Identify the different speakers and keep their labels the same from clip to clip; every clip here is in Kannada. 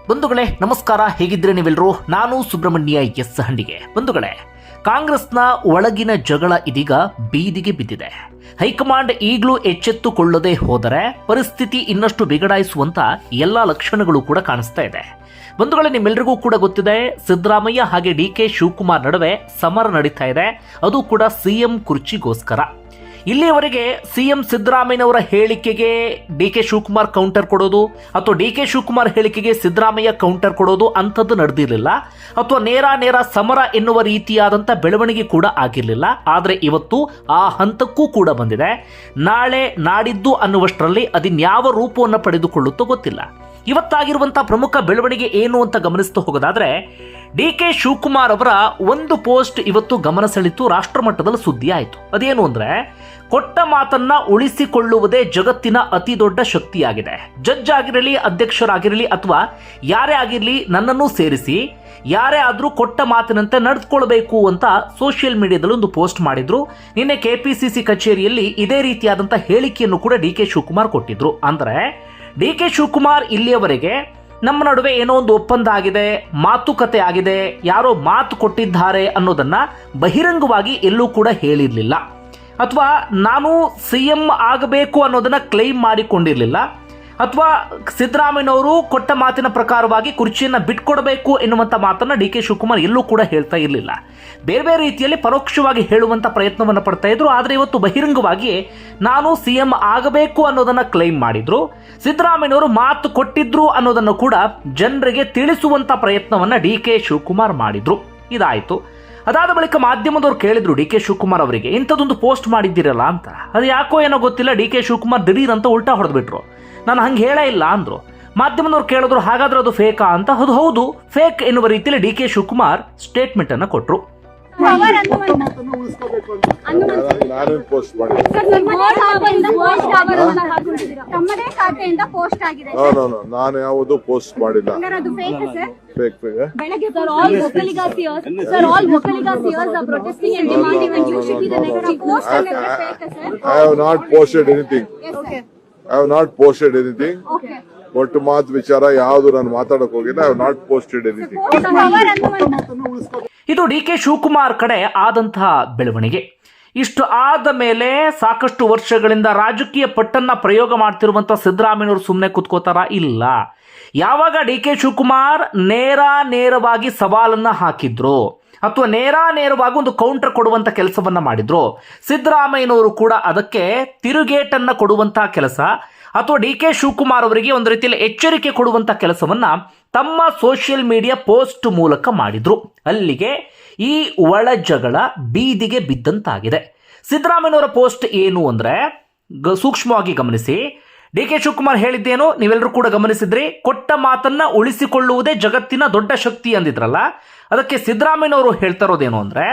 Speaker 1: ಬಂಧುಗಳೇ ನಮಸ್ಕಾರ, ಹೇಗಿದ್ರೆ ನೀವೆಲ್ಲರೂ? ನಾನು ಸುಬ್ರಹ್ಮಣ್ಯ ಎಸ್ ಹಂಡಿಗೆ. ಬಂಧುಗಳೇ, ಕಾಂಗ್ರೆಸ್ನ ಒಳಗಿನ ಜಗಳ ಇದೀಗ ಬೀದಿಗೆ ಬಿದ್ದಿದೆ. ಹೈಕಮಾಂಡ್ ಈಗಲೂ ಎಚ್ಚೆತ್ತುಕೊಳ್ಳದೆ ಹೋದರೆ ಪರಿಸ್ಥಿತಿ ಇನ್ನಷ್ಟು ಬಿಗಡಾಯಿಸುವಂತ ಎಲ್ಲಾ ಲಕ್ಷಣಗಳು ಕೂಡ ಕಾಣಿಸ್ತಾ ಇದೆ. ಬಂಧುಗಳೇ, ನಿಮ್ಮೆಲ್ಲರಿಗೂ ಕೂಡ ಗೊತ್ತಿದೆ, ಸಿದ್ದರಾಮಯ್ಯ ಹಾಗೆ ಡಿಕೆ ಶಿವಕುಮಾರ್ ನಡುವೆ ಸಮರ ನಡೀತಾ ಇದೆ. ಅದು ಕೂಡ ಸಿಎಂ ಕುರ್ಚಿಗೋಸ್ಕರ. ಇಲ್ಲಿಯವರೆಗೆ ಸಿಎಂ ಸಿದ್ದರಾಮಯ್ಯನವರ ಹೇಳಿಕೆಗೆ ಡಿಕೆ ಶಿವಕುಮಾರ್ ಕೌಂಟರ್ ಕೊಡೋದು ಅಥವಾ ಡಿಕೆ ಶಿವಕುಮಾರ್ ಹೇಳಿಕೆಗೆ ಸಿದ್ದರಾಮಯ್ಯ ಕೌಂಟರ್ ಕೊಡೋದು ಅಂಥದ್ದು ನಡೆದಿರಲಿಲ್ಲ, ಅಥವಾ ನೇರ ಸಮರ ಎನ್ನುವ ರೀತಿಯಾದಂಥ ಬೆಳವಣಿಗೆ ಕೂಡ ಆಗಿರಲಿಲ್ಲ. ಆದರೆ ಇವತ್ತು ಆ ಹಂತಕ್ಕೂ ಕೂಡ ಬಂದಿದೆ. ನಾಳೆ ನಾಡಿದ್ದು ಅನ್ನುವಷ್ಟರಲ್ಲಿ ಅದಿನ್ಯಾವ ರೂಪವನ್ನು ಪಡೆದುಕೊಳ್ಳುತ್ತೋ ಗೊತ್ತಿಲ್ಲ. ಇವತ್ತಾಗಿರುವಂತಹ ಪ್ರಮುಖ ಬೆಳವಣಿಗೆ ಏನು ಅಂತ ಗಮನಿಸ್ತಾ ಹೋಗೋದಾದ್ರೆ, ಡಿಕೆ ಶಿವಕುಮಾರ್ ಅವರ ಒಂದು ಪೋಸ್ಟ್ ಇವತ್ತು ಗಮನ ಸೆಳೆತು, ರಾಷ್ಟ್ರ ಮಟ್ಟದಲ್ಲಿ ಸುದ್ದಿ ಆಯಿತು. ಅದೇನು ಅಂದ್ರೆ, ಕೊಟ್ಟ ಮಾತನ್ನ ಉಳಿಸಿಕೊಳ್ಳುವುದೇ ಜಗತ್ತಿನ ಅತಿ ದೊಡ್ಡ ಶಕ್ತಿಯಾಗಿದೆ. ಜಡ್ಜ್ ಆಗಿರಲಿ, ಅಧ್ಯಕ್ಷರಾಗಿರಲಿ ಅಥವಾ ಯಾರೇ ಆಗಿರಲಿ, ನನ್ನನ್ನು ಸೇರಿಸಿ ಯಾರೇ ಆದ್ರೂ ಕೊಟ್ಟ ಮಾತಿನಂತೆ ನಡೆದುಕೊಳ್ಬೇಕು ಅಂತ ಸೋಷಿಯಲ್ ಮೀಡಿಯಾದಲ್ಲಿ ಒಂದು ಪೋಸ್ಟ್ ಮಾಡಿದ್ರು. ನಿನ್ನೆ ಕೆಪಿಸಿಸಿ ಕಚೇರಿಯಲ್ಲಿ ಇದೇ ರೀತಿಯಾದಂತಹ ಹೇಳಿಕೆಯನ್ನು ಕೂಡ ಡಿಕೆ ಶಿವಕುಮಾರ್ ಕೊಟ್ಟಿದ್ರು. ಅಂದ್ರೆ ಡಿಕೆ ಶಿವಕುಮಾರ್ ಇಲ್ಲಿಯವರೆಗೆ ನಮ್ಮ ನಡುವೆ ಏನೋ ಒಂದು ಒಪ್ಪಂದ ಆಗಿದೆ, ಮಾತುಕತೆ ಆಗಿದೆ, ಯಾರೋ ಮಾತು ಕೊಟ್ಟಿದ್ದಾರೆ ಅನ್ನೋದನ್ನ ಬಹಿರಂಗವಾಗಿ ಎಲ್ಲೂ ಕೂಡ ಹೇಳಿರಲಿಲ್ಲ, ಅಥವಾ ನಾನು ಸಿಎಂ ಆಗಬೇಕು ಅನ್ನೋದನ್ನ ಕ್ಲೈಮ್ ಮಾಡಿಕೊಂಡಿರಲಿಲ್ಲ, ಅಥವಾ ಸಿದ್ದರಾಮಯ್ಯನವರು ಕೊಟ್ಟ ಮಾತಿನ ಪ್ರಕಾರವಾಗಿ ಕುರ್ಚಿಯನ್ನು ಬಿಟ್ಕೊಡಬೇಕು ಎನ್ನುವಂಥ ಮಾತನ್ನ ಡಿ ಕೆ ಶಿವಕುಮಾರ್ ಎಲ್ಲೂ ಕೂಡ ಹೇಳ್ತಾ ಇರಲಿಲ್ಲ. ಬೇರೆ ಬೇರೆ ರೀತಿಯಲ್ಲಿ ಪರೋಕ್ಷವಾಗಿ ಹೇಳುವಂಥ ಪ್ರಯತ್ನವನ್ನು ಪಡ್ತಾ ಇದ್ರು. ಆದರೆ ಇವತ್ತು ಬಹಿರಂಗವಾಗಿ ನಾನು ಸಿಎಂ ಆಗಬೇಕು ಅನ್ನೋದನ್ನ ಕ್ಲೈಮ್ ಮಾಡಿದ್ರು, ಸಿದ್ದರಾಮಯ್ಯನವರು ಮಾತು ಕೊಟ್ಟಿದ್ರು ಅನ್ನೋದನ್ನು ಕೂಡ ಜನರಿಗೆ ತಿಳಿಸುವಂತ ಪ್ರಯತ್ನವನ್ನ ಡಿ ಕೆ ಶಿವಕುಮಾರ್ ಮಾಡಿದ್ರು. ಇದಾಯಿತು. ಅದಾದ ಬಳಿಕ ಮಾಧ್ಯಮದವರು ಕೇಳಿದ್ರು ಡಿ ಕೆ ಶಿವಕುಮಾರ್ ಅವರಿಗೆ, ಇಂಥದ್ದೊಂದು ಪೋಸ್ಟ್ ಮಾಡಿದ್ದೀರಲ್ಲ ಅಂತ. ಅದು ಯಾಕೋ ಏನೋ ಗೊತ್ತಿಲ್ಲ, ಡಿ ಕೆ ಶಿವಕುಮಾರ್ ದಿಢೀರ್ ಅಂತ ಉಲ್ಟಾ ಹೊಡೆದ್ಬಿಟ್ರು. ನಾನು ಹಂಗೆ ಹೇಳೇ ಇಲ್ಲ ಅಂದ್ರು. ಮಾಧ್ಯಮದವ್ರು ಕೇಳಿದ್ರು, ಹಾಗಾದ್ರೆ ಅದು ಫೇಕಾ ಅಂತ. ಅದು ಹೌದು, ಫೇಕ್ ಎನ್ನುವ ರೀತಿಯಲ್ಲಿ ಡಿ ಕೆ ಶಿವಕುಮಾರ್ ಸ್ಟೇಟ್ಮೆಂಟ್ ಅನ್ನ ಕೊಟ್ರು.
Speaker 2: ನಾನು ಯಾವುದು ಪೋಸ್ಟ್ ಮಾಡಿಲ್ಲ. I have not posted anything. I have not posted anything. ಒಟ್ಟು ಮಾತು ವಿಚಾರ ಯಾವುದು ನಾನು ಮಾತಾಡಕ್ ಹೋಗಿಲ್ಲ. I have not posted anything.
Speaker 1: ಇದು ಡಿ ಕೆ ಶಿವಕುಮಾರ್ ಕಡೆ ಆದಂತಹ ಬೆಳವಣಿಗೆ. ಇಷ್ಟು ಆದ ಮೇಲೆ ಸಾಕಷ್ಟು ವರ್ಷಗಳಿಂದ ರಾಜಕೀಯ ಪಟ್ಟನ್ನ ಪ್ರಯೋಗ ಮಾಡ್ತಿರುವಂತಹ ಸಿದ್ದರಾಮಯ್ಯನವರು ಸುಮ್ಮನೆ ಕೂತ್ಕೋತಾರ? ಇಲ್ಲ. ಯಾವಾಗ ಡಿ ಕೆ ಶಿವಕುಮಾರ್ ನೇರವಾಗಿ ಸವಾಲನ್ನ ಹಾಕಿದ್ರು ಅಥವಾ ನೇರವಾಗಿ ಒಂದು ಕೌಂಟರ್ ಕೊಡುವಂತ ಕೆಲಸವನ್ನ ಮಾಡಿದ್ರು, ಸಿದ್ದರಾಮಯ್ಯನವರು ಕೂಡ ಅದಕ್ಕೆ ತಿರುಗೇಟನ್ನ ಕೊಡುವಂತಹ ಕೆಲಸ ಅಥವಾ ಡಿ ಕೆ ಶಿವಕುಮಾರ್ ಅವರಿಗೆ ಒಂದು ರೀತಿಯಲ್ಲಿ ಎಚ್ಚರಿಕೆ ಕೊಡುವಂತ ಕೆಲಸವನ್ನ ತಮ್ಮ ಸೋಷಿಯಲ್ ಮೀಡಿಯಾ ಪೋಸ್ಟ್ ಮೂಲಕ ಮಾಡಿದ್ರು. ಅಲ್ಲಿಗೆ ಈ ಒಳ ಜಗಳ ಬೀದಿಗೆ ಬಿದ್ದಂತಾಗಿದೆ. ಸಿದ್ದರಾಮಯ್ಯನವರ ಪೋಸ್ಟ್ ಏನು ಅಂದ್ರೆ, ಸೂಕ್ಷ್ಮವಾಗಿ ಗಮನಿಸಿ. ಡಿ ಕೆ ಶಿವಕುಮಾರ್ ಹೇಳಿದ್ದೇನು ನೀವೆಲ್ಲರೂ ಕೂಡ ಗಮನಿಸಿದ್ರಿ. ಕೊಟ್ಟ ಮಾತನ್ನ ಉಳಿಸಿಕೊಳ್ಳುವುದೇ ಜಗತ್ತಿನ ದೊಡ್ಡ ಶಕ್ತಿ ಅಂದಿದ್ರಲ್ಲ, ಅದಕ್ಕೆ ಸಿದ್ದರಾಮಯ್ಯನವರು ಹೇಳ್ತಾ ಇರೋದೇನು ಅಂದ್ರೆ,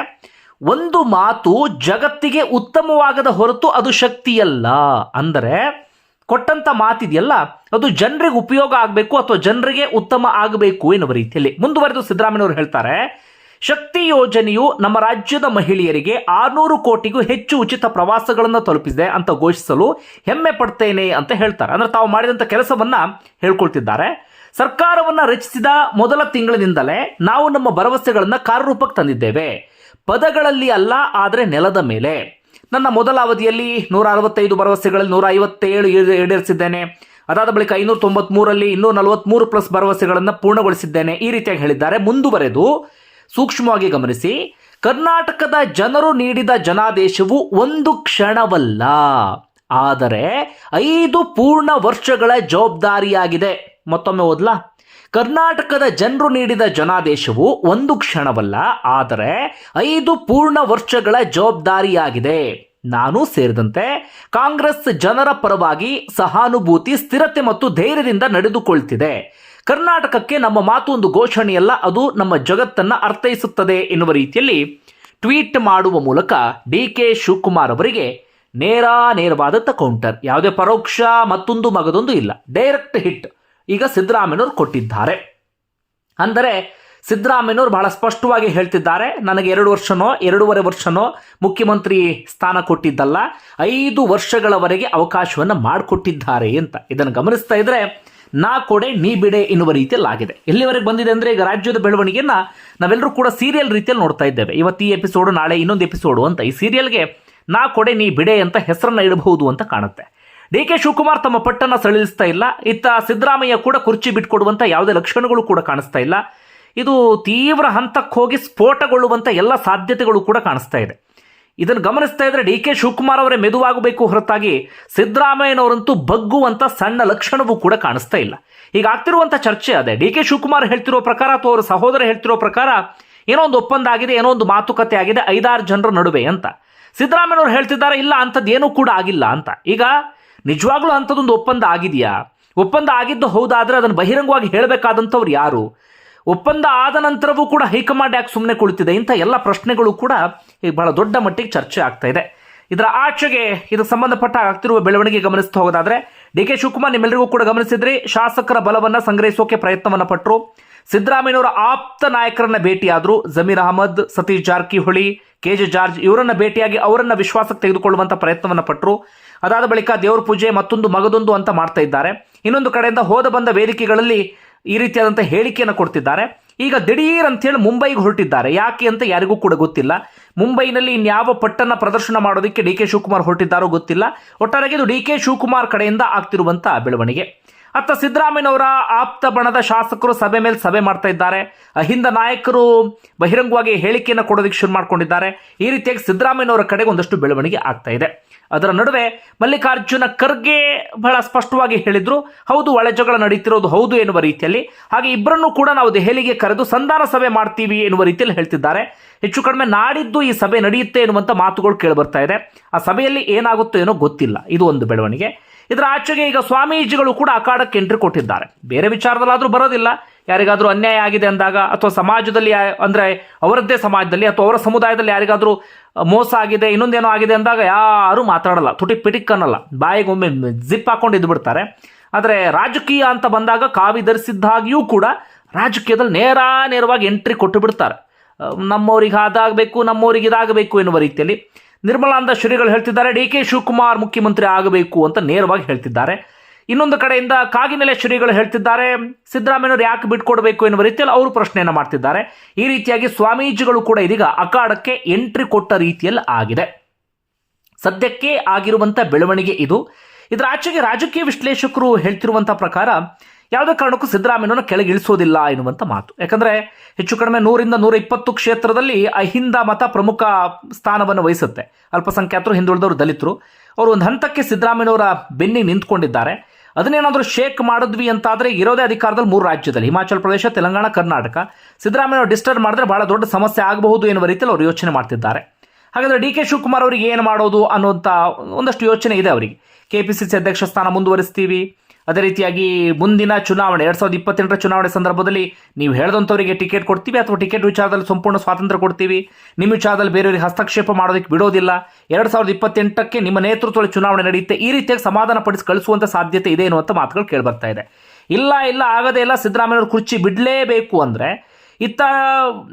Speaker 1: ಒಂದು ಮಾತು ಜಗತ್ತಿಗೆ ಉತ್ತಮವಾಗದ ಹೊರತು ಅದು ಶಕ್ತಿಯಲ್ಲ. ಅಂದರೆ ಕೊಟ್ಟಂತ ಮಾತಿದೆಯಲ್ಲ, ಅದು ಜನರಿಗೆ ಉಪಯೋಗ ಆಗಬೇಕು ಅಥವಾ ಜನರಿಗೆ ಉತ್ತಮ ಆಗಬೇಕು ಎನ್ನುವ ರೀತಿಯಲ್ಲಿ ಮುಂದುವರೆದು ಸಿದ್ದರಾಮಯ್ಯನವರು ಹೇಳ್ತಾರೆ, ಶಕ್ತಿ ಯೋಜನೆಯು ನಮ್ಮ ರಾಜ್ಯದ ಮಹಿಳೆಯರಿಗೆ 600 ಕೋಟಿಗೂ ಹೆಚ್ಚು ಉಚಿತ ಪ್ರವಾಸಗಳನ್ನು ತಲುಪಿಸಿದೆ ಅಂತ ಘೋಷಿಸಲು ಹೆಮ್ಮೆ ಪಡ್ತೇನೆ ಅಂತ ಹೇಳ್ತಾರೆ. ಅಂದ್ರೆ ತಾವು ಮಾಡಿದಂಥ ಕೆಲಸವನ್ನ ಹೇಳ್ಕೊಳ್ತಿದ್ದಾರೆ. ಸರ್ಕಾರವನ್ನ ರಚಿಸಿದ ಮೊದಲ ತಿಂಗಳಿನಿಂದಲೇ ನಾವು ನಮ್ಮ ಭರವಸೆಗಳನ್ನ ಕಾರ್ಯರೂಪಕ್ಕೆ ತಂದಿದ್ದೇವೆ, ಪದಗಳಲ್ಲಿ ಅಲ್ಲ ಆದರೆ ನೆಲದ ಮೇಲೆ. ನನ್ನ ಮೊದಲ ಅವಧಿಯಲ್ಲಿ 165 ಭರವಸೆಗಳಲ್ಲಿ 157 ಈಡೇರಿಸಿದ್ದೇನೆ. ಅದಾದ ಬಳಿಕ 593ರಲ್ಲಿ 243 ಪ್ಲಸ್ ಭರವಸೆಗಳನ್ನು ಪೂರ್ಣಗೊಳಿಸಿದ್ದೇನೆ. ಈ ರೀತಿಯಾಗಿ ಹೇಳಿದ್ದಾರೆ. ಮುಂದುವರೆದು ಸೂಕ್ಷ್ಮವಾಗಿ ಗಮನಿಸಿ, ಕರ್ನಾಟಕದ ಜನರು ನೀಡಿದ ಜನಾದೇಶವು ಒಂದು ಕ್ಷಣವಲ್ಲ, ಆದರೆ 5 ಪೂರ್ಣ ವರ್ಷಗಳ ಜವಾಬ್ದಾರಿಯಾಗಿದೆ. ಮತ್ತೊಮ್ಮೆ ಓದ್ಲಾ? ಕರ್ನಾಟಕದ ಜನರು ನೀಡಿದ ಜನಾದೇಶವು ಒಂದು ಕ್ಷಣವಲ್ಲ, ಆದರೆ 5 ಪೂರ್ಣ ವರ್ಷಗಳ ಜವಾಬ್ದಾರಿಯಾಗಿದೆ. ನಾನು ಸೇರಿದಂತೆ ಕಾಂಗ್ರೆಸ್ ಜನರ ಪರವಾಗಿ ಸಹಾನುಭೂತಿ, ಸ್ಥಿರತೆ ಮತ್ತು ಧೈರ್ಯದಿಂದ ನಡೆದುಕೊಳ್ತಿದೆ. ಕರ್ನಾಟಕಕ್ಕೆ ನಮ್ಮ ಮಾತು ಒಂದು ಘೋಷಣೆಯಲ್ಲ, ಅದು ನಮ್ಮ ಜಗತ್ತನ್ನ ಅರ್ಥೈಸುತ್ತದೆ ಎನ್ನುವ ರೀತಿಯಲ್ಲಿ ಟ್ವೀಟ್ ಮಾಡುವ ಮೂಲಕ ಡಿ ಕೆ ಶಿವಕುಮಾರ್ ಅವರಿಗೆ ನೇರವಾದಂಥ ಕೌಂಟರ್. ಯಾವುದೇ ಪರೋಕ್ಷ ಮತ್ತೊಂದು ಮಗದೊಂದು ಇಲ್ಲ, ಡೈರೆಕ್ಟ್ ಹಿಟ್ ಈಗ ಸಿದ್ದರಾಮಯ್ಯನವರು ಕೊಟ್ಟಿದ್ದಾರೆ. ಅಂದರೆ ಸಿದ್ದರಾಮಯ್ಯನವರು ಬಹಳ ಸ್ಪಷ್ಟವಾಗಿ ಹೇಳ್ತಿದ್ದಾರೆ, ನನಗೆ 2.5 ವರ್ಷನೋ ಮುಖ್ಯಮಂತ್ರಿ ಸ್ಥಾನ ಕೊಟ್ಟಿದ್ದಲ್ಲ, 5 ವರ್ಷಗಳವರೆಗೆ ಅವಕಾಶವನ್ನು ಮಾಡಿಕೊಟ್ಟಿದ್ದಾರೆ ಅಂತ. ಇದನ್ನು ಗಮನಿಸ್ತಾ ಇದ್ರೆ ನಾ ಕೊಡೆ ನೀ ಬಿಡೆ ಎನ್ನುವ ರೀತಿಯಲ್ಲಿ ಆಗಿದೆ. ಎಲ್ಲಿವರೆಗೆ ಬಂದಿದೆ ಅಂದರೆ ಈಗ ರಾಜ್ಯದ ಬೆಳವಣಿಗೆಯನ್ನು ನಾವೆಲ್ಲರೂ ಕೂಡ ಸೀರಿಯಲ್ ರೀತಿಯಲ್ಲಿ ನೋಡ್ತಾ ಇದ್ದೇವೆ. ಇವತ್ತು ಈ ಎಪಿಸೋಡು, ನಾಳೆ ಇನ್ನೊಂದು ಎಪಿಸೋಡು ಅಂತ ಈ ಸೀರಿಯಲ್ಗೆ ನಾ ಕೊಡೆ ನೀ ಬಿಡೆ ಅಂತ ಹೆಸರನ್ನು ಇಡಬಹುದು ಅಂತ ಕಾಣುತ್ತೆ. ಡಿ ಕೆ ಶಿವಕುಮಾರ್ ತಮ್ಮ ಪಟ್ಟನ್ನು ಸಡಿಲಿಸ್ತಾ ಇಲ್ಲ. ಇತ್ತ ಸಿದ್ದರಾಮಯ್ಯ ಕೂಡ ಕುರ್ಚಿ ಬಿಟ್ಕೊಡುವಂಥ ಯಾವುದೇ ಲಕ್ಷಣಗಳು ಕೂಡ ಕಾಣಿಸ್ತಾ ಇಲ್ಲ. ಇದು ತೀವ್ರ ಹಂತಕ್ಕೆ ಹೋಗಿ ಸ್ಫೋಟಗೊಳ್ಳುವಂಥ ಎಲ್ಲ ಸಾಧ್ಯತೆಗಳು ಕೂಡ ಕಾಣಿಸ್ತಾ ಇದೆ. ಇದನ್ನು ಗಮನಿಸ್ತಾ ಇದ್ರೆ ಡಿ ಕೆ ಶಿವಕುಮಾರ್ ಅವರೇ ಮೆದುವಾಗಬೇಕು ಹೊರತಾಗಿ ಸಿದ್ದರಾಮಯ್ಯನವರಂತೂ ಬಗ್ಗುವಂಥ ಸಣ್ಣ ಲಕ್ಷಣವೂ ಕೂಡ ಕಾಣಿಸ್ತಾ ಇಲ್ಲ. ಈಗ ಆಗ್ತಿರುವಂಥ ಚರ್ಚೆ ಅದೇ. ಡಿ ಕೆ ಶಿವಕುಮಾರ್ ಹೇಳ್ತಿರೋ ಪ್ರಕಾರ ಅಥವಾ ಅವರ ಸಹೋದರ ಹೇಳ್ತಿರೋ ಪ್ರಕಾರ ಏನೋ ಒಂದು ಒಪ್ಪಂದ ಆಗಿದೆ, ಏನೋ ಒಂದು ಮಾತುಕತೆ ಆಗಿದೆ 5-6 ಜನರ ನಡುವೆ ಅಂತ. ಸಿದ್ದರಾಮಯ್ಯನವರು ಹೇಳ್ತಿದ್ದಾರೆ ಇಲ್ಲ, ಅಂಥದ್ದು ಏನೂ ಕೂಡ ಆಗಿಲ್ಲ ಅಂತ. ಈಗ ನಿಜವಾಗ್ಲೂ ಅಂಥದ್ದೊಂದು ಒಪ್ಪಂದ ಆಗಿದೆಯಾ? ಒಪ್ಪಂದ ಆಗಿದ್ದು ಹೌದಾದರೆ ಅದನ್ನು ಬಹಿರಂಗವಾಗಿ ಹೇಳಬೇಕಾದಂಥವ್ರು ಯಾರು? ಒಪ್ಪಂದ ಆದ ನಂತರವೂ ಕೂಡ ಹೈಕಮಾಂಡ್ ಯಾಕೆ ಸುಮ್ಮನೆ ಕುಳಿತಿದೆ? ಇಂಥ ಎಲ್ಲ ಪ್ರಶ್ನೆಗಳು ಕೂಡ ಈಗ ಬಹಳ ದೊಡ್ಡ ಮಟ್ಟಿಗೆ ಚರ್ಚೆ ಆಗ್ತಾ ಇದೆ. ಇದರ ಆಚೆಗೆ ಇದಕ್ಕೆ ಸಂಬಂಧಪಟ್ಟ ಆಗ್ತಿರುವ ಬೆಳವಣಿಗೆ ಗಮನಿಸ್ತಾ ಹೋಗೋದಾದ್ರೆ ಡಿ ಕೆ ಶಿವಕುಮಾರ್ ನಿಮ್ಮೆಲ್ಲರಿಗೂ ಕೂಡ ಗಮನಿಸಿದ್ರಿ, ಶಾಸಕರ ಬಲವನ್ನು ಸಂಗ್ರಹಿಸೋಕೆ ಪ್ರಯತ್ನವನ್ನು ಪಟ್ಟರು. ಸಿದ್ದರಾಮಯ್ಯನವರ ಆಪ್ತ ನಾಯಕರನ್ನ ಭೇಟಿಯಾದರು. ಜಮೀರ್ ಅಹಮದ್, ಸತೀಶ್ ಜಾರಕಿಹೊಳಿ, KJ ಜಾರ್ಜ್ ಇವರನ್ನ ಭೇಟಿಯಾಗಿ ಅವರನ್ನ ವಿಶ್ವಾಸಕ್ಕೆ ತೆಗೆದುಕೊಳ್ಳುವಂಥ ಪ್ರಯತ್ನವನ್ನು ಪಟ್ಟರು. ಅದಾದ ಬಳಿಕ ದೇವರ ಪೂಜೆ ಮತ್ತೊಂದು ಮಗದೊಂದು ಅಂತ ಮಾಡ್ತಾ ಇದ್ದಾರೆ. ಇನ್ನೊಂದು ಕಡೆಯಿಂದ ಹೋದ ಬಂದ ವೇದಿಕೆಗಳಲ್ಲಿ ಈ ರೀತಿಯಾದಂಥ ಹೇಳಿಕೆಯನ್ನು ಕೊಡ್ತಿದ್ದಾರೆ. ಈಗ ದಿಢೀರ್ ಅಂತೇಳಿ ಮುಂಬೈಗೆ ಹೊರಟಿದ್ದಾರೆ. ಯಾಕೆ ಅಂತ ಯಾರಿಗೂ ಕೂಡ ಗೊತ್ತಿಲ್ಲ. ಮುಂಬೈನಲ್ಲಿ ಇನ್ಯಾವ ಪಟ್ಟನ್ನು ಪ್ರದರ್ಶನ ಮಾಡೋದಕ್ಕೆ ಡಿ ಕೆ ಶಿವಕುಮಾರ್ ಹೊರಟಿದ್ದಾರೋ ಗೊತ್ತಿಲ್ಲ. ಒಟ್ಟಾರೆಯಾಗಿ ಇದು ಡಿ ಕೆ ಶಿವಕುಮಾರ್ ಕಡೆಯಿಂದ ಆಗ್ತಿರುವಂಥ ಬೆಳವಣಿಗೆ. ಅತ್ತ ಸಿದ್ದರಾಮಯ್ಯನವರ ಆಪ್ತ ಬಣದ ಶಾಸಕರು ಸಭೆ ಮೇಲೆ ಸಭೆ ಮಾಡ್ತಾ ಇದ್ದಾರೆ. ಅಹಿಂದ ನಾಯಕರು ಬಹಿರಂಗವಾಗಿ ಹೇಳಿಕೆಯನ್ನು ಕೊಡೋದಕ್ಕೆ ಶುರು ಮಾಡ್ಕೊಂಡಿದ್ದಾರೆ. ಈ ರೀತಿಯಾಗಿ ಸಿದ್ದರಾಮಯ್ಯನವರ ಕಡೆಗೆ ಒಂದಷ್ಟು ಬೆಳವಣಿಗೆ ಆಗ್ತಾ ಇದೆ. ಅದರ ನಡುವೆ ಮಲ್ಲಿಕಾರ್ಜುನ ಖರ್ಗೆ ಬಹಳ ಸ್ಪಷ್ಟವಾಗಿ ಹೇಳಿದ್ರು, ಹೌದು ಒಳ ಜಗಳ ನಡೀತಿರೋದು ಹೌದು ಎನ್ನುವ ರೀತಿಯಲ್ಲಿ. ಹಾಗೆ ಇಬ್ಬರನ್ನು ಕೂಡ ನಾವು ದೆಹಲಿಗೆ ಕರೆದು ಸಂಧಾನ ಸಭೆ ಮಾಡ್ತೀವಿ ಎನ್ನುವ ರೀತಿಯಲ್ಲಿ ಹೇಳ್ತಿದ್ದಾರೆ. ಹೆಚ್ಚು ಕಡಿಮೆ ನಾಡಿದ್ದು ಈ ಸಭೆ ನಡೆಯುತ್ತೆ ಎನ್ನುವಂಥ ಮಾತುಗಳು ಕೇಳಿಬರ್ತಾ ಇದೆ. ಆ ಸಭೆಯಲ್ಲಿ ಏನಾಗುತ್ತೋ ಏನೋ ಗೊತ್ತಿಲ್ಲ. ಇದು ಒಂದು ಬೆಳವಣಿಗೆ. ಇದರ ಆಚೆಗೆ ಈಗ ಸ್ವಾಮೀಜಿಗಳು ಕೂಡ ಅಖಾಡಕ್ಕೆ ಎಂಟ್ರಿ ಕೊಟ್ಟಿದ್ದಾರೆ. ಬೇರೆ ವಿಚಾರದಲ್ಲಾದರೂ ಬರೋದಿಲ್ಲ. ಯಾರಿಗಾದರೂ ಅನ್ಯಾಯ ಆಗಿದೆ ಅಂದಾಗ ಅಥವಾ ಸಮಾಜದಲ್ಲಿ ಅಂದರೆ ಅವರದ್ದೇ ಸಮಾಜದಲ್ಲಿ ಅಥವಾ ಅವರ ಸಮುದಾಯದಲ್ಲಿ ಯಾರಿಗಾದರೂ ಮೋಸ ಆಗಿದೆ, ಇನ್ನೊಂದೇನೋ ಆಗಿದೆ ಅಂದಾಗ ಯಾರೂ ಮಾತಾಡಲ್ಲ, ತುಟಿಕ್ ಪಿಟಿಕ್ ಅನ್ನಲ್ಲ, ಬಾಯಿಗೆ ಒಮ್ಮೆ ಜಿಪ್ ಹಾಕೊಂಡು ಇದ್ದು ಬಿಡ್ತಾರೆ. ಆದರೆ ರಾಜಕೀಯ ಅಂತ ಬಂದಾಗ ಕಾವಿ ಧರಿಸಿದ್ದಾಗಿಯೂ ಕೂಡ ರಾಜಕೀಯದಲ್ಲಿ ನೇರವಾಗಿ ಎಂಟ್ರಿ ಕೊಟ್ಟು ಬಿಡ್ತಾರೆ. ನಮ್ಮವ್ರಿಗೆ ಅದಾಗಬೇಕು, ನಮ್ಮವ್ರಿಗೆ ಇದಾಗಬೇಕು ಎನ್ನುವ ರೀತಿಯಲ್ಲಿ. ನಿರ್ಮಲಾನಂದ ಶ್ರೀಗಳು ಹೇಳ್ತಿದ್ದಾರೆ ಡಿ ಕೆ ಶಿವಕುಮಾರ್ ಮುಖ್ಯಮಂತ್ರಿ ಆಗಬೇಕು ಅಂತ ನೇರವಾಗಿ ಹೇಳ್ತಿದ್ದಾರೆ. ಇನ್ನೊಂದು ಕಡೆಯಿಂದ ಕಾಗಿನೆಲೆ ಶ್ರೀಗಳು ಹೇಳ್ತಿದ್ದಾರೆ ಸಿದ್ದರಾಮಯ್ಯನವರು ಯಾಕೆ ಬಿಟ್ಕೊಡ್ಬೇಕು ಎನ್ನುವ ರೀತಿಯಲ್ಲಿ ಅವರು ಪ್ರಶ್ನೆಯನ್ನು ಮಾಡ್ತಿದ್ದಾರೆ. ಈ ರೀತಿಯಾಗಿ ಸ್ವಾಮೀಜಿಗಳು ಕೂಡ ಇದೀಗ ಅಖಾಡಕ್ಕೆ ಎಂಟ್ರಿ ಕೊಟ್ಟ ರೀತಿಯಲ್ಲಿ ಆಗಿದೆ. ಸದ್ಯಕ್ಕೆ ಆಗಿರುವಂಥ ಬೆಳವಣಿಗೆ ಇದು. ಇದರ ಆಚೆಗೆ ರಾಜಕೀಯ ವಿಶ್ಲೇಷಕರು ಹೇಳ್ತಿರುವಂಥ ಪ್ರಕಾರ ಯಾವುದೇ ಕಾರಣಕ್ಕೂ ಸಿದ್ದರಾಮಯ್ಯನನ್ನು ಕೆಳಗಿಳಿಸೋದಿಲ್ಲ ಎನ್ನುವಂಥ ಮಾತು. ಯಾಕಂದರೆ ಹೆಚ್ಚು ಕಡಿಮೆ 100ರಿಂದ 120 ಕ್ಷೇತ್ರದಲ್ಲಿ ಅಹಿಂದ ಮತ ಪ್ರಮುಖ ಸ್ಥಾನವನ್ನು ವಹಿಸುತ್ತೆ. ಅಲ್ಪಸಂಖ್ಯಾತರು, ಹಿಂದುಳಿದವರು, ದಲಿತರು ಅವರು ಒಂದು ಹಂತಕ್ಕೆ ಸಿದ್ದರಾಮಯ್ಯನವರ ಬೆನ್ನಿಗೆ ನಿಂತ್ಕೊಂಡಿದ್ದಾರೆ. ಅದನ್ನೇನಾದರೂ ಶೇಕ್ ಮಾಡಿದ್ವಿ ಅಂತಾದರೆ ಇರೋದೇ ಅಧಿಕಾರದಲ್ಲಿ 3 ರಾಜ್ಯದಲ್ಲಿ ಹಿಮಾಚಲ ಪ್ರದೇಶ, ತೆಲಂಗಾಣ, ಕರ್ನಾಟಕ. ಸಿದ್ದರಾಮಯ್ಯನವರು ಡಿಸ್ಟರ್ಬ್ ಮಾಡಿದ್ರೆ ಬಹಳ ದೊಡ್ಡ ಸಮಸ್ಯೆ ಆಗಬಹುದು ಎನ್ನುವ ರೀತಿಯಲ್ಲಿ ಅವರು ಯೋಚನೆ ಮಾಡ್ತಿದ್ದಾರೆ. ಹಾಗಾದರೆ ಡಿ ಕೆ ಶಿವಕುಮಾರ್ ಅವರಿಗೆ ಏನು ಮಾಡೋದು ಅನ್ನುವಂಥ ಒಂದಷ್ಟು ಯೋಚನೆ ಇದೆ ಅವರಿಗೆ. KPCC ಅಧ್ಯಕ್ಷ ಸ್ಥಾನ ಮುಂದುವರಿಸ್ತೀವಿ, ಅದೇ ರೀತಿಯಾಗಿ ಮುಂದಿನ ಚುನಾವಣೆ 2028ರ ಚುನಾವಣೆ ಸಂದರ್ಭದಲ್ಲಿ ನೀವು ಹೇಳಿದಂಥವರಿಗೆ ಟಿಕೆಟ್ ಕೊಡ್ತೀವಿ ಅಥವಾ ಟಿಕೆಟ್ ವಿಚಾರದಲ್ಲಿ ಸಂಪೂರ್ಣ ಸ್ವಾತಂತ್ರ್ಯ ಕೊಡ್ತೀವಿ, ನಿಮ್ಮ ವಿಚಾರದಲ್ಲಿ ಬೇರೆಯವರಿಗೆ ಹಸ್ತಕ್ಷೇಪ ಮಾಡೋದಕ್ಕೆ ಬಿಡೋದಿಲ್ಲ, 2028ಕ್ಕೆ ನಿಮ್ಮ ನೇತೃತ್ವದಲ್ಲಿ ಚುನಾವಣೆ ನಡೆಯುತ್ತೆ, ಈ ರೀತಿಯಾಗಿ ಸಮಾಧಾನ ಪಡಿಸಿ ಕಳಿಸುವಂಥ ಸಾಧ್ಯತೆ ಇದೆ ಎನ್ನುವಂಥ ಮಾತುಗಳು ಕೇಳಿಬರ್ತಾ ಇದೆ. ಇಲ್ಲ ಆಗದೇ ಇಲ್ಲ, ಸಿದ್ದರಾಮಯ್ಯವ್ರ ಕುರ್ಚಿ ಬಿಡಲೇಬೇಕು ಅಂದರೆ ಇತ್ತ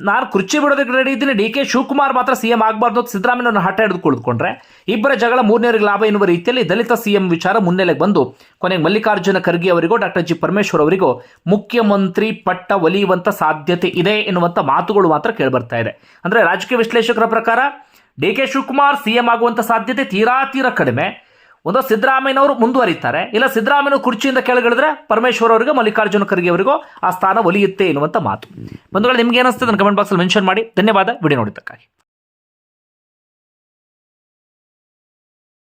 Speaker 1: ನಾನು ಕುರ್ಚಿ ಬಿಡೋದಕ್ಕೆ ರೆಡಿ ಇದ್ದೀನಿ, ಡಿ ಕೆ ಶಿವಕುಮಾರ್ ಮಾತ್ರ CM ಆಗಬಾರ್ದು ಅಂತ ಸಿದ್ದರಾಮಯ್ಯವ್ರನ್ನ ಹಠ ಹಿಡಿದು ಕುಳಿತುಕೊಂಡ್ರೆ ಇಬ್ಬರ ಜಗಳ 3ನೇವರಿಗೆ ಲಾಭ ಎನ್ನುವ ರೀತಿಯಲ್ಲಿ ದಲಿತ CM ವಿಚಾರ ಮುನ್ನೆಲೆಗೆ ಬಂದು ಕೊನೆಗೆ ಮಲ್ಲಿಕಾರ್ಜುನ ಖರ್ಗೆ ಅವರಿಗೋ ಡಾಕ್ಟರ್ G ಪರಮೇಶ್ವರ್ ಅವರಿಗೋ ಮುಖ್ಯಮಂತ್ರಿ ಪಟ್ಟ ಒಲಿಯುವಂಥ ಸಾಧ್ಯತೆ ಇದೆ ಎನ್ನುವಂಥ ಮಾತುಗಳು ಮಾತ್ರ ಕೇಳಿಬರ್ತಾ ಇದೆ. ಅಂದರೆ ರಾಜಕೀಯ ವಿಶ್ಲೇಷಕರ ಪ್ರಕಾರ ಡಿ ಕೆ ಶಿವಕುಮಾರ್ CM ಆಗುವಂಥ ಸಾಧ್ಯತೆ ತೀರಾ ಕಡಿಮೆ. ಒಂದು ಸಿದ್ದರಾಮಯ್ಯನವರು ಮುಂದುವರಿತಾರೆ, ಇಲ್ಲ ಸಿದ್ದರಾಮಯ್ಯನವರು ಕುರ್ಚಿಯಿಂದ ಕೆಳಗಿಳಿದ್ರೆ ಪರಮೇಶ್ವರ್ ಅವರಿಗೂ ಮಲ್ಲಿಕಾರ್ಜುನ ಖರ್ಗೆ ಅವರಿಗೂ ಆ ಸ್ಥಾನ ಒಲಿಯುತ್ತೆ ಎನ್ನುವಂಥ ಮಾತು. ಬಂಧುಗಳು, ನಿಮ್ಗೆ ಏನಿಸ್ತದೆ ನನ್ನ ಕಮೆಂಟ್ ಬಾಕ್ಸಲ್ಲಿ ಮೆನ್ಷನ್ ಮಾಡಿ. ಧನ್ಯವಾದ ವಿಡಿಯೋ ನೋಡಿದ್ದಕ್ಕಾಗಿ.